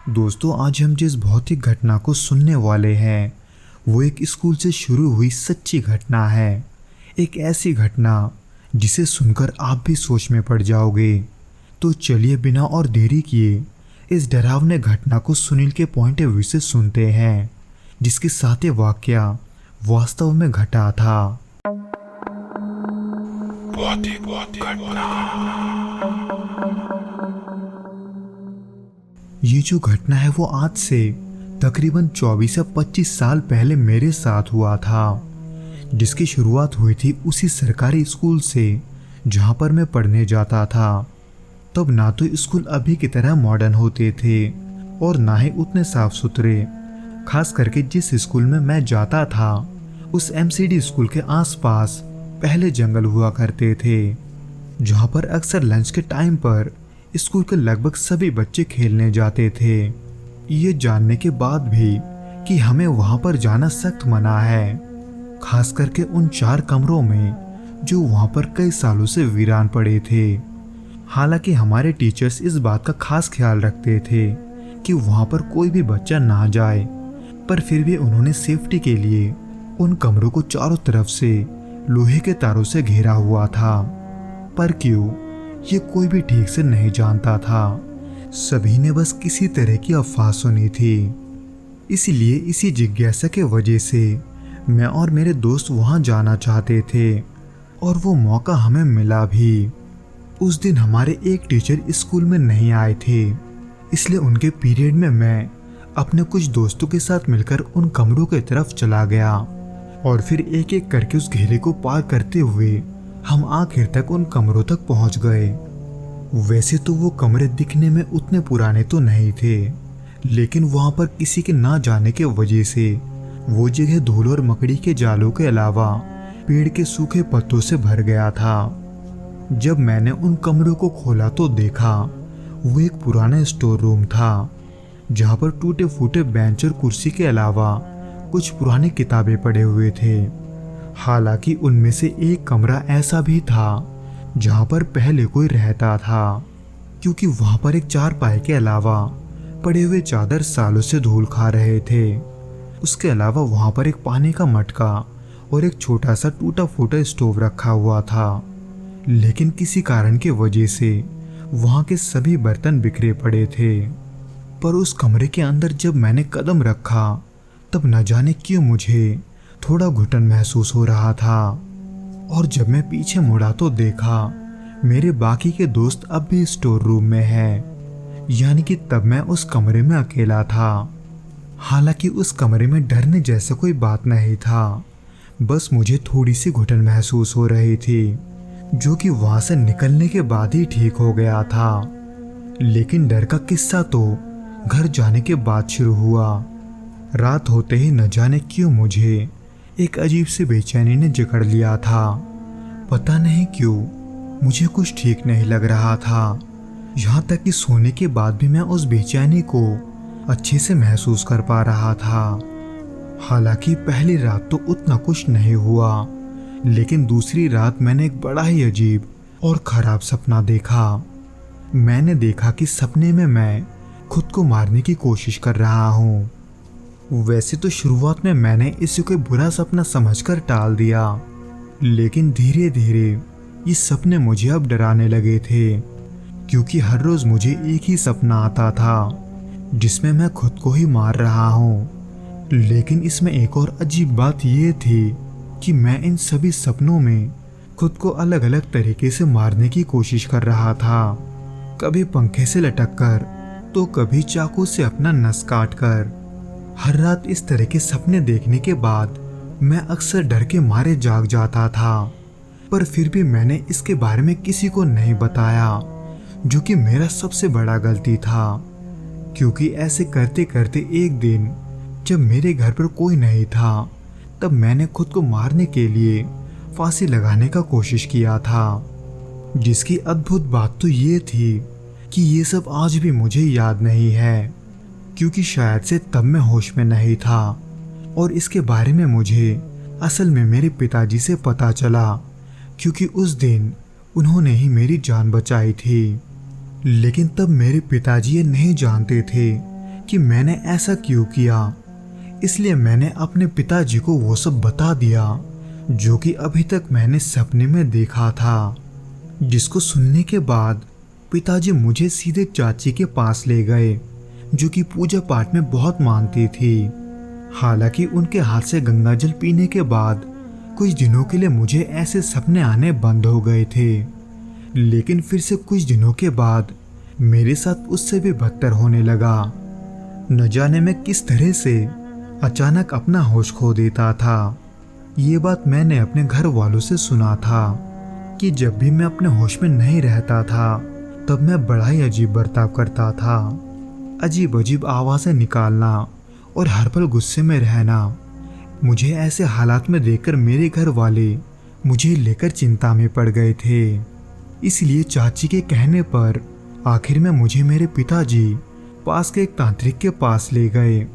दोस्तों, आज हम जिस भौतिक घटना को सुनने वाले हैं वो एक स्कूल से शुरू हुई सच्ची घटना है। एक ऐसी घटना जिसे सुनकर आप भी सोच में पड़ जाओगे। तो चलिए बिना और देरी किए इस डरावने घटना को सुनील के पॉइंट ऑफ व्यू से सुनते हैं, जिसके साथ ये वाकया वास्तव में घटा था। भौतिक घटना। ये जो घटना है वो आज से तकरीबन 24 या 25 साल पहले मेरे साथ हुआ था, जिसकी शुरुआत हुई थी उसी सरकारी स्कूल से जहाँ पर मैं पढ़ने जाता था। तब ना तो स्कूल अभी की तरह मॉडर्न होते थे और ना ही उतने साफ सुथरे। खास करके जिस स्कूल में मैं जाता था उस एमसीडी स्कूल के आसपास पहले जंगल हुआ करते थे, जहाँ पर अक्सर लंच के टाइम पर स्कूल के लगभग सभी बच्चे खेलने जाते थे। ये जानने के बाद भी कि हमें वहां पर जाना सख्त मना है, खास करके उन 4 कमरों में जो वहां पर कई सालों से वीरान पड़े थे। हालांकि हमारे टीचर्स इस बात का खास ख्याल रखते थे कि वहां पर कोई भी बच्चा ना जाए, पर फिर भी उन्होंने सेफ्टी के लिए उन कमरों को चारों तरफ से लोहे के तारों से घेरा हुआ था। पर क्यों, ये कोई भी ठीक से नहीं जानता था। सभी ने बस किसी तरह की अफवाह सुनी थी। इसलिए इसी जिज्ञासा के वजह से मैं और मेरे दोस्त वहां जाना चाहते थे और वो मौका हमें मिला भी। उस दिन हमारे एक टीचर स्कूल में नहीं आए थे, इसलिए उनके पीरियड में मैं अपने कुछ दोस्तों के साथ मिलकर उन कमरों की तरफ चला गया और फिर एक एक करके उस घेरे को पार करते हुए हम आखिर तक उन कमरों तक पहुंच गए। वैसे तो वो कमरे दिखने में उतने पुराने तो नहीं थे, लेकिन वहां पर किसी के ना जाने के वजह से वो जगह धूल और मकड़ी के जालों के अलावा पेड़ के सूखे पत्तों से भर गया था। जब मैंने उन कमरों को खोला तो देखा वो एक पुराना स्टोर रूम था, जहां पर टूटे फूटे बेंच और कुर्सी के अलावा कुछ पुरानी किताबें पड़े हुए थे। हालांकि उनमें से एक कमरा ऐसा भी था जहां पर पहले कोई रहता था, क्योंकि वहां पर एक चारपाई के अलावा पड़े हुए चादर सालों से धूल खा रहे थे। उसके अलावा वहां पर एक पानी का मटका और एक छोटा सा टूटा फूटा स्टोव रखा हुआ था, लेकिन किसी कारण की वजह से वहां के सभी बर्तन बिखरे पड़े थे। पर उस कमरे के अंदर जब मैंने कदम रखा तब न जाने क्यों मुझे थोड़ा घुटन महसूस हो रहा था, और जब मैं पीछे मुड़ा तो देखा मेरे बाकी के दोस्त अब भी स्टोर रूम में हैं, यानी कि तब मैं उस कमरे में अकेला था। हालांकि उस कमरे में डरने जैसा कोई बात नहीं था, बस मुझे थोड़ी सी घुटन महसूस हो रही थी, जो कि वहां से निकलने के बाद ही ठीक हो गया था। लेकिन डर का किस्सा तो घर जाने के बाद शुरू हुआ। रात होते ही न जाने क्यों मुझे एक अजीब सी बेचैनी ने जकड़ लिया था। पता नहीं क्यों मुझे कुछ ठीक नहीं लग रहा था। यहाँ तक कि सोने के बाद भी मैं उस बेचैनी को अच्छे से महसूस कर पा रहा था। हालांकि पहली रात तो उतना कुछ नहीं हुआ, लेकिन दूसरी रात मैंने एक बड़ा ही अजीब और खराब सपना देखा। मैंने देखा कि सपने में मैं खुद को मारने की कोशिश कर रहा हूँ। वैसे तो शुरुआत में मैंने इसे कोई बुरा सपना समझकर टाल दिया, लेकिन धीरे धीरे ये सपने मुझे अब डराने लगे थे, क्योंकि हर रोज मुझे एक ही सपना आता था जिसमें मैं खुद को ही मार रहा हूँ। लेकिन इसमें एक और अजीब बात ये थी कि मैं इन सभी सपनों में खुद को अलग अलग तरीके से मारने की कोशिश कर रहा था। कभी पंखे से लटक कर तो कभी चाकू से अपना नस काट कर। हर रात इस तरह के सपने देखने के बाद मैं अक्सर डर के मारे जाग जाता था, पर फिर भी मैंने इसके बारे में किसी को नहीं बताया, जो कि मेरा सबसे बड़ा गलती था। क्योंकि ऐसे करते करते एक दिन जब मेरे घर पर कोई नहीं था, तब मैंने खुद को मारने के लिए फांसी लगाने का कोशिश किया था। जिसकी अद्भुत बात तो ये थी कि ये सब आज भी मुझे याद नहीं है, क्योंकि शायद से तब मैं होश में नहीं था और इसके बारे में मुझे असल में मेरे पिताजी से पता चला, क्योंकि उस दिन उन्होंने ही मेरी जान बचाई थी। लेकिन तब मेरे पिताजी ये नहीं जानते थे कि मैंने ऐसा क्यों किया। इसलिए मैंने अपने पिताजी को वो सब बता दिया जो कि अभी तक मैंने सपने में देखा था। जिसको सुनने के बाद पिताजी मुझे सीधे चाची के पास ले गए जो कि पूजा पाठ में बहुत मानती थी। हालांकि उनके हाथ से गंगाजल पीने के बाद कुछ दिनों के लिए मुझे ऐसे सपने आने बंद हो गए थे, लेकिन फिर से कुछ दिनों के बाद मेरे साथ उससे भी बदतर होने लगा। न जाने मैं किस तरह से अचानक अपना होश खो देता था। ये बात मैंने अपने घर वालों से सुना था कि जब भी मैं अपने होश में नहीं रहता था तब मैं बड़ा ही अजीब बर्ताव करता था। अजीब अजीब आवाज़ें निकालना और हर पल गुस्से में रहना। मुझे ऐसे हालात में देखकर मेरे घर वाले मुझे लेकर चिंता में पड़ गए थे। इसलिए चाची के कहने पर आखिर में मुझे मेरे पिताजी पास के एक तांत्रिक के पास ले गए,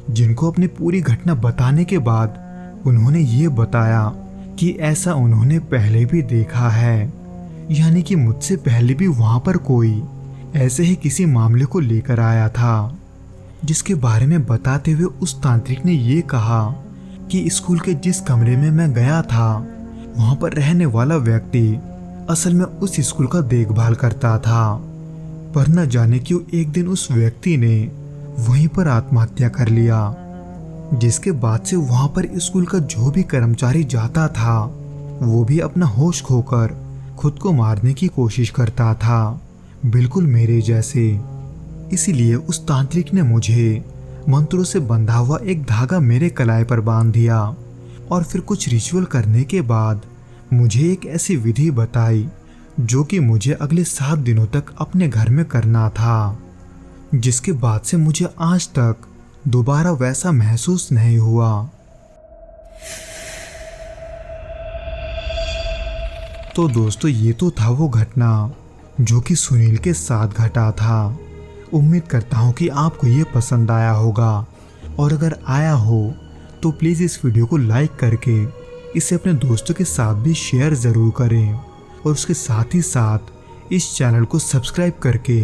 जिनको अपनी पूरी घटना बताने के बाद उन्होंने ये बताया कि ऐसा उन्होंने पहले भी देखा है, यानी कि मुझसे पहले भी वहाँ पर कोई ऐसे ही किसी मामले को लेकर आया था। जिसके बारे में बताते हुए उस तांत्रिक ने ये कहा कि स्कूल के जिस कमरे में मैं गया था वहाँ पर रहने वाला व्यक्ति असल में उस स्कूल का देखभाल करता था, पर न जाने क्यों एक दिन उस व्यक्ति ने वहीं पर आत्महत्या कर लिया। जिसके बाद से वहाँ पर स्कूल का जो भी कर्मचारी जाता था वो भी अपना होश खोकर खुद को मारने की कोशिश करता था, बिल्कुल मेरे जैसे। इसीलिए उस तांत्रिक ने मुझे मंत्रों से बंधा हुआ एक धागा मेरे कलाई पर बांध दिया और फिर कुछ रिचुअल करने के बाद मुझे एक ऐसी विधि बताई जो कि मुझे अगले 7 दिनों तक अपने घर में करना था, जिसके बाद से मुझे आज तक दोबारा वैसा महसूस नहीं हुआ। तो दोस्तों, ये तो था वो घटना जो कि सुनील के साथ घटा था। उम्मीद करता हूँ कि आपको ये पसंद आया होगा, और अगर आया हो तो प्लीज़ इस वीडियो को लाइक करके इसे अपने दोस्तों के साथ भी शेयर ज़रूर करें, और उसके साथ ही साथ इस चैनल को सब्सक्राइब करके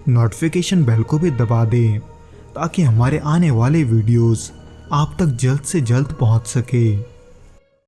नोटिफिकेशन बेल को भी दबा दें ताकि हमारे आने वाले वीडियोस आप तक जल्द से जल्द पहुंच सके।